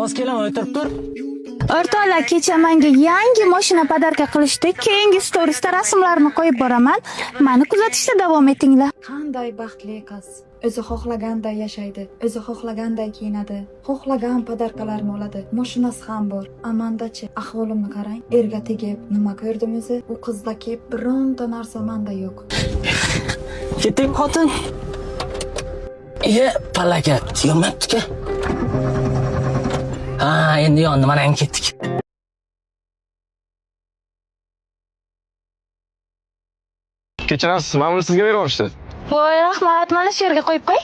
Hozir kelaman, o'tirib tur. O'rtoqlar, kecha menga yangi mashina podarka qilishdi. Keyingi storiesda rasmlarini qo'yib boraman. Meni kuzatishda davom etinglar. Qanday baxtli qiz. O'zi xohlaganday yashaydi, o'zi xohlaganday kiyinadi, xohlagan podarkalarni oladi. Mashinasi ham bor. Amandachi, ahvolimni qarang. Erga tegib, nima ko'rdim o'zi? U qizdagi bironta narsa menda yo'q. Ketding xotin. Palaka, yonmabdi-ku. Ha, endi yondi, mana ham ketdik. Kechirasiz, mana buni sizga berib yuborishdi. Voy, rahmat, mana shu yerga qo'yib qo'y.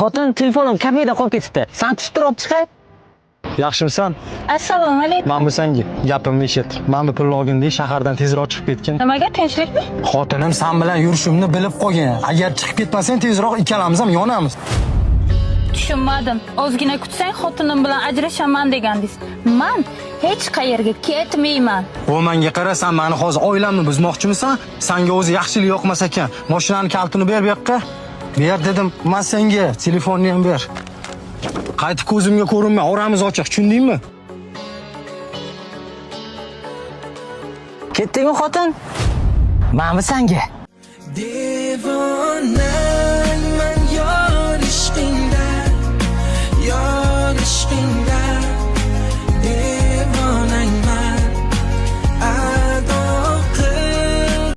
Xotin, telefonim kafeda qolib ketibdi. San tushtirib olib chiqay. Yaxshimisan? Assalomu alaykum. Men bu senga gapimni eshit. Men bu pulni olganda shahardan tezroq chiqib ketgan. Nimaga tinchlikmi? Xotinim sen bilan yurishimni bilib qolgan. Agar chiqib ketmasang tezroq ikkalamiz ham yonamiz. Tushunmadim. Ozgina kutsang xotinim bilan ajrashaman degandingiz. Men hech qayerga ketmayman. O menga qara, sen meni hozir oilamni buzmoqchimisan? Senga o'zi yaxshilik yoqmas ekan. Mashinani kaltini ber bu yoqqa. Ber dedim, men senga telefonni ham ber. Qaytib ko'zimga ko'rinma, oramiz ochiq, tushundingmi? Ketdingmi xotin? Mana bu senga. Devona